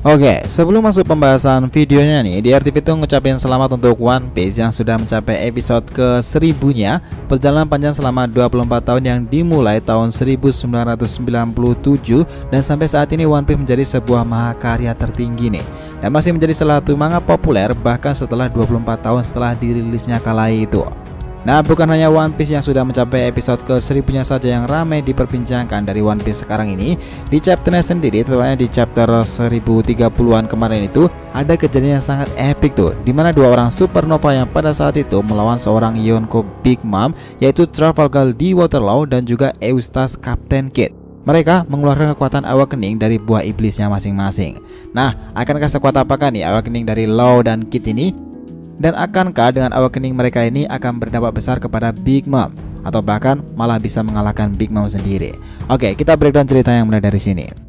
Oke, sebelum masuk pembahasan videonya nih, DRTV itu ngucapin selamat untuk One Piece yang sudah mencapai episode ke 1000-nya. Perjalanan panjang selama 24 tahun yang dimulai tahun 1997 dan sampai saat ini One Piece menjadi sebuah mahakarya tertinggi nih, dan masih menjadi salah satu manga populer bahkan setelah 24 tahun setelah dirilisnya kala itu. Nah, bukan hanya One Piece yang sudah mencapai episode ke 1000-nya saja yang ramai diperbincangkan dari One Piece sekarang ini. Di chapternya sendiri, tepatnya di chapter 1030-an kemarin itu, ada kejadian yang sangat epic tuh, dimana dua orang supernova yang pada saat itu melawan seorang Yonko Big Mom, yaitu Trafalgar di Waterloo dan juga Eustace Captain Kidd. Mereka mengeluarkan kekuatan awakening dari buah iblisnya masing-masing. Nah, akankah sekuat apakah nih awakening dari Law dan Kidd ini? Dan akankah dengan awakening mereka ini akan berdampak besar kepada Big Mom, atau bahkan malah bisa mengalahkan Big Mom sendiri? Oke, kita breakdown cerita yang mulai dari sini.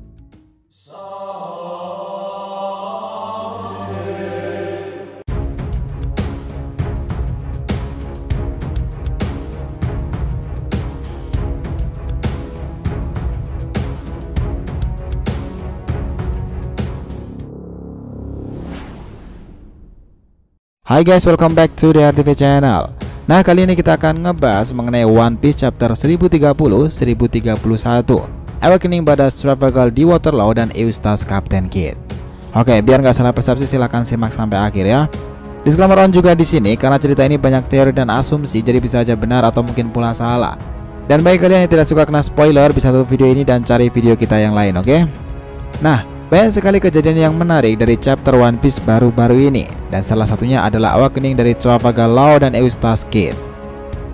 Hai guys, welcome back to the DRTV channel. Nah, kali ini kita akan ngebahas mengenai One Piece chapter 1030-1031, Awakening pada Trafalgar di Waterloo dan Eustace Captain Kidd. Oke, biar nggak salah persepsi silahkan simak sampai akhir ya. Disclaimer on juga di sini karena cerita ini banyak teori dan asumsi, jadi bisa aja benar atau mungkin pula salah. Dan bagi kalian yang tidak suka kena spoiler, bisa tutup video ini dan cari video kita yang lain, oke? Nah, banyak sekali kejadian yang menarik dari chapter One Piece baru-baru ini, dan salah satunya adalah awakening dari Trafalgar Law dan Eustace Kidd.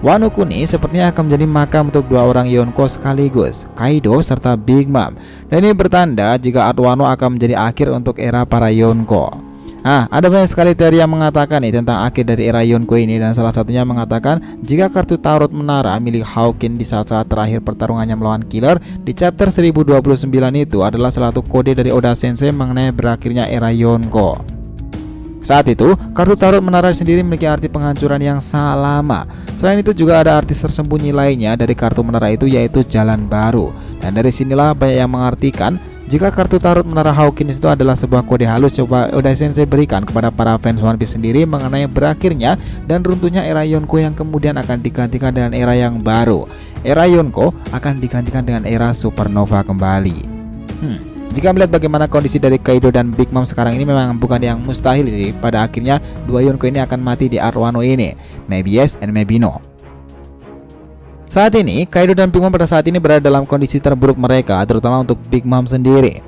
Wano Kuni sepertinya akan menjadi makam untuk dua orang Yonko sekaligus, Kaido serta Big Mom, dan ini bertanda jika Art Wano akan menjadi akhir untuk era para Yonko. Ada banyak sekali teori yang mengatakan nih tentang akhir dari era Yonko ini, dan salah satunya mengatakan jika kartu tarot menara milik Hawkins di saat-saat terakhir pertarungannya melawan Killer di chapter 1029 itu adalah salah satu kode dari Oda Sensei mengenai berakhirnya era Yonko. Saat itu, kartu tarot menara sendiri memiliki arti penghancuran yang sangat lama. Selain itu juga ada arti tersembunyi lainnya dari kartu menara itu, yaitu jalan baru. Dan dari sinilah banyak yang mengartikan jika kartu tarot menara Hawkins itu adalah sebuah kode halus coba Oda Sensei berikan kepada para fans One Piece sendiri mengenai berakhirnya dan runtuhnya era Yonko yang kemudian akan digantikan dengan era yang baru. Era Yonko akan digantikan dengan era supernova kembali. Jika melihat bagaimana kondisi dari Kaido dan Big Mom sekarang ini, memang bukan yang mustahil sih pada akhirnya dua Yonko ini akan mati di Art Wano ini. Maybe yes and maybe no. Saat ini, Kaido dan Big Mom pada saat ini berada dalam kondisi terburuk mereka, terutama untuk Big Mom sendiri.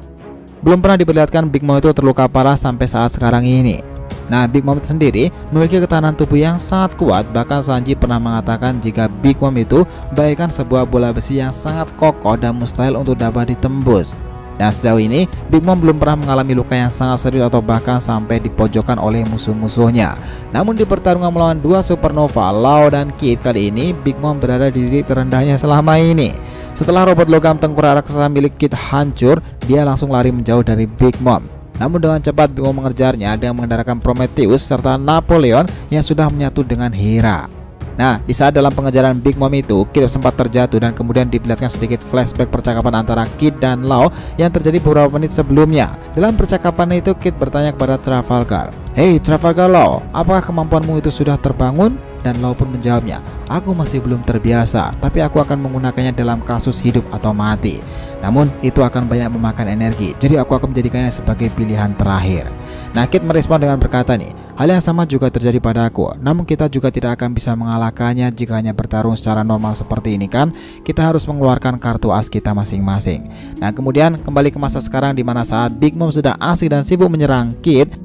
Belum pernah diperlihatkan Big Mom itu terluka parah sampai saat sekarang ini. Nah, Big Mom sendiri memiliki ketahanan tubuh yang sangat kuat, bahkan Sanji pernah mengatakan jika Big Mom itu bagaikan sebuah bola besi yang sangat kokoh dan mustahil untuk dapat ditembus. Dan sejauh ini, Big Mom belum pernah mengalami luka yang sangat serius atau bahkan sampai dipojokkan oleh musuh-musuhnya. Namun di pertarungan melawan dua supernova, Law dan Kidd, kali ini Big Mom berada di titik terendahnya selama ini. Setelah robot logam tempur raksasa milik Kidd hancur, dia langsung lari menjauh dari Big Mom. Namun dengan cepat Big Mom mengejarnya dengan mengendarakan Prometheus serta Napoleon yang sudah menyatu dengan Hera. Nah, di saat dalam pengejaran Big Mom itu, Kidd sempat terjatuh dan kemudian diperlihatkan sedikit flashback percakapan antara Kidd dan Law yang terjadi beberapa menit sebelumnya. Dalam percakapan itu, Kidd bertanya kepada Trafalgar, "Hey Trafalgar Law, apakah kemampuanmu itu sudah terbangun?" Dan Law pun menjawabnya, "Aku masih belum terbiasa, tapi aku akan menggunakannya dalam kasus hidup atau mati. Namun itu akan banyak memakan energi, jadi aku akan menjadikannya sebagai pilihan terakhir." Nah, Kidd merespon dengan berkata nih, "Hal yang sama juga terjadi padaku, namun kita juga tidak akan bisa mengalahkannya jika hanya bertarung secara normal seperti ini kan. Kita harus mengeluarkan kartu as kita masing-masing." Nah, kemudian kembali ke masa sekarang di mana saat Big Mom sedang asik dan sibuk menyerang Kidd.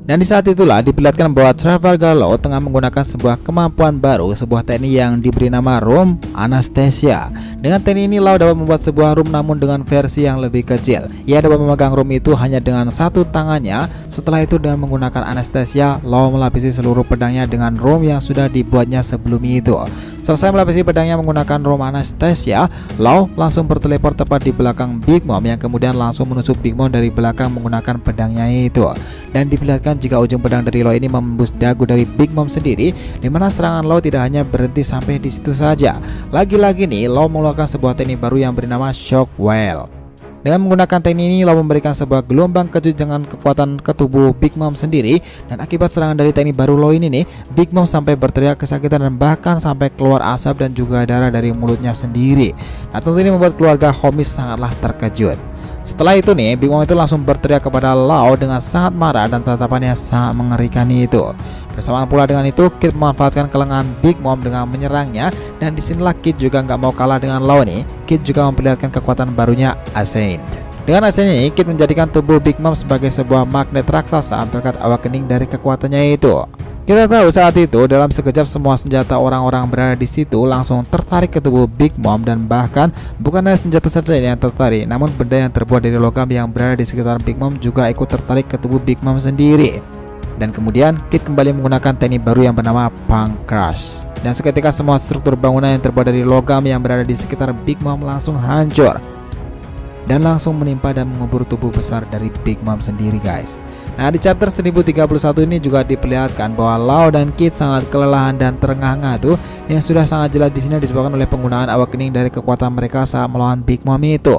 Dan di saat itulah diperlihatkan bahwa Trafalgar Law tengah menggunakan sebuah kemampuan baru, sebuah teknik yang diberi nama Room Anastasia. Dengan teknik ini Law dapat membuat sebuah room namun dengan versi yang lebih kecil. Ia dapat memegang room itu hanya dengan satu tangannya. Setelah itu dengan menggunakan Anastasia, Law melapisi seluruh pedangnya dengan room yang sudah dibuatnya sebelum itu. Selesai melapisi pedangnya menggunakan Room Anastasia, Law langsung berteleport tepat di belakang Big Mom yang kemudian langsung menusuk Big Mom dari belakang menggunakan pedangnya itu. Dan diperlihatkan jika ujung pedang dari Law ini membus dagu dari Big Mom sendiri, dimana serangan Law tidak hanya berhenti sampai di situ saja. Lagi-lagi nih Law mengeluarkan sebuah teknik baru yang bernama Shockwave. Dengan menggunakan teknik ini, Law memberikan sebuah gelombang kejut dengan kekuatan ke tubuh Big Mom sendiri, dan akibat serangan dari teknik baru Law ini nih, Big Mom sampai berteriak kesakitan dan bahkan sampai keluar asap dan juga darah dari mulutnya sendiri. Nah, tentu ini membuat keluarga Homies sangatlah terkejut. Setelah itu nih, Big Mom itu langsung berteriak kepada Law dengan sangat marah dan tatapannya sangat mengerikan itu. Bersamaan pula dengan itu, Kid memanfaatkan kelengahan Big Mom dengan menyerangnya, dan disinilah Kid juga nggak mau kalah dengan Law nih. Kid juga memperlihatkan kekuatan barunya Ascend. Dengan Ascend ini, Kid menjadikan tubuh Big Mom sebagai sebuah magnet raksasa berkat awakening dari kekuatannya itu. Kita tahu saat itu dalam sekejap semua senjata orang-orang berada di situ langsung tertarik ke tubuh Big Mom, dan bahkan bukan hanya senjata saja yang tertarik, namun benda yang terbuat dari logam yang berada di sekitar Big Mom juga ikut tertarik ke tubuh Big Mom sendiri. Dan kemudian Kid kembali menggunakan teknik baru yang bernama Punk Crush. Dan seketika semua struktur bangunan yang terbuat dari logam yang berada di sekitar Big Mom langsung hancur dan langsung menimpa dan mengubur tubuh besar dari Big Mom sendiri, guys. Nah, di chapter 1031 ini juga diperlihatkan bahwa Law dan Kid sangat kelelahan dan terengah-engah tuh, yang sudah sangat jelas di sini disebabkan oleh penggunaan awakening dari kekuatan mereka saat melawan Big Mom itu.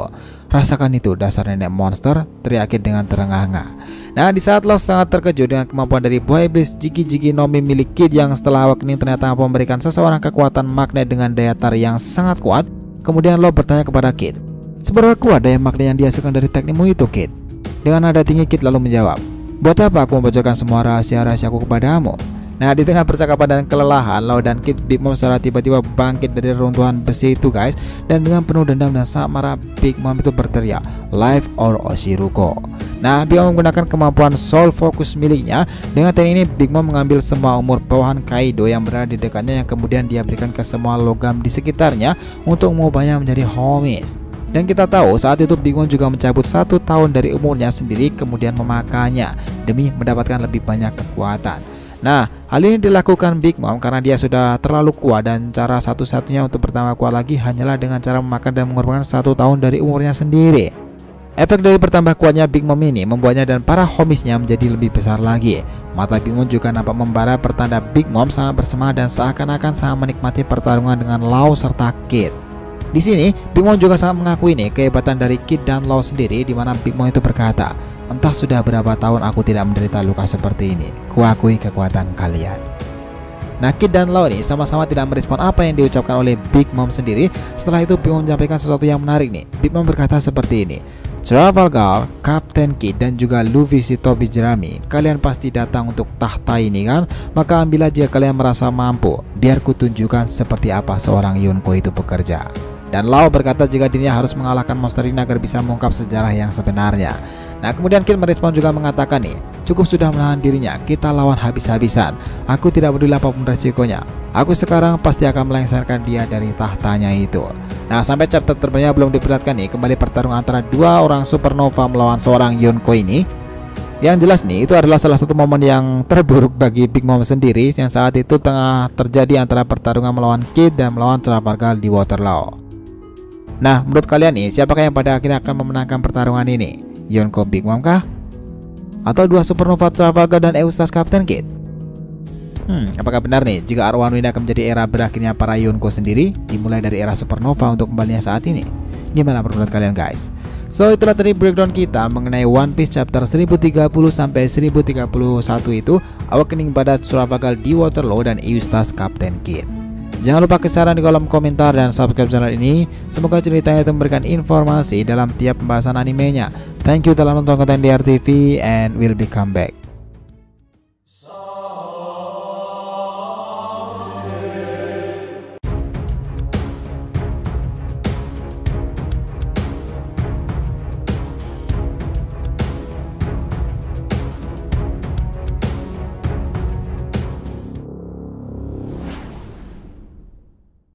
Rasakan itu, dasar nenek monster, teriak Kid dengan terengah-engah. Nah, di saat Law sangat terkejut dengan kemampuan dari buah iblis Jiki-Jiki Nomi milik Kid yang setelah awakening ternyata memberikan seseorang kekuatan magnet dengan daya tarik yang sangat kuat, kemudian Law bertanya kepada Kid, "Seberapa kuat daya magnet yang dihasilkan dari teknikmu itu, Kid?" Dengan nada tinggi Kid lalu menjawab, "Buat apa aku membocorkan semua rahasia-rahasiaku kepadamu?" Nah, di tengah percakapan dan kelelahan, Law dan Kid, Big Mom secara tiba-tiba bangkit dari reruntuhan besi itu, guys. Dan dengan penuh dendam dan sangat marah, Big Mom itu berteriak, "Life or Oshiruko." Nah, Big Mom menggunakan kemampuan Soul Focus miliknya. Dengan teknik ini, Big Mom mengambil semua umur bawahan Kaido yang berada di dekatnya, yang kemudian dia berikan ke semua logam di sekitarnya untuk mengubahnya menjadi homies. Dan kita tahu saat itu Big Mom juga mencabut 1 tahun dari umurnya sendiri, kemudian memakannya demi mendapatkan lebih banyak kekuatan. Nah, hal ini dilakukan Big Mom karena dia sudah terlalu kuat, dan cara satu-satunya untuk bertambah kuat lagi hanyalah dengan cara memakan dan mengorbankan 1 tahun dari umurnya sendiri. Efek dari bertambah kuatnya Big Mom ini membuatnya dan para homiesnya menjadi lebih besar lagi. Mata Big Mom juga nampak membara, pertanda Big Mom sangat bersemangat dan seakan-akan sangat menikmati pertarungan dengan Law serta Kid. Di sini, Big Mom juga sangat mengakui nih kehebatan dari Kid dan Law sendiri, di mana Big Mom itu berkata, "Entah sudah berapa tahun aku tidak menderita luka seperti ini. Kuakui kekuatan kalian." Nah, Kid dan Law ini sama-sama tidak merespon apa yang diucapkan oleh Big Mom sendiri. Setelah itu Big Mom menyampaikan sesuatu yang menarik nih. Big Mom berkata seperti ini, "Trafalgar, Kapten Kid dan juga Luffy si Tobi Jerami, kalian pasti datang untuk tahta ini kan? Maka ambillah jika kalian merasa mampu. Biar kutunjukkan seperti apa seorang Yonko itu bekerja." Dan Law berkata jika dirinya harus mengalahkan monster ini agar bisa mengungkap sejarah yang sebenarnya. Nah, kemudian Kid merespon juga mengatakan nih, "Cukup sudah menahan dirinya, kita lawan habis-habisan. Aku tidak peduli apapun resikonya. Aku sekarang pasti akan melengsarkan dia dari tahtanya itu." Nah, sampai chapter terbanyak belum diperlihatkan nih kembali pertarungan antara 2 orang supernova melawan seorang Yonko ini. Yang jelas nih, itu adalah salah satu momen yang terburuk bagi Big Mom sendiri, yang saat itu tengah terjadi antara pertarungan melawan Kid dan melawan Trafalgar di Waterloo. Nah, menurut kalian nih, siapakah yang pada akhirnya akan memenangkan pertarungan ini? Yonko Big Mom kah? Atau 2 supernova Trafalgar dan Eustace Kapten Kid? Apakah benar nih jika Arc ini akan menjadi era berakhirnya para Yonko sendiri, dimulai dari era supernova untuk kembalinya saat ini? Gimana pendapat kalian, guys? So, itulah tadi breakdown kita mengenai One Piece chapter 1030 sampai 1031 itu, awakening pada Trafalgar di Waterloo dan Eustace Kapten Kid. Jangan lupa kesaran di kolom komentar dan subscribe channel ini. Semoga ceritanya itu memberikan informasi dalam tiap pembahasan animenya. Thank you telah nonton konten DR TV and we'll be come back.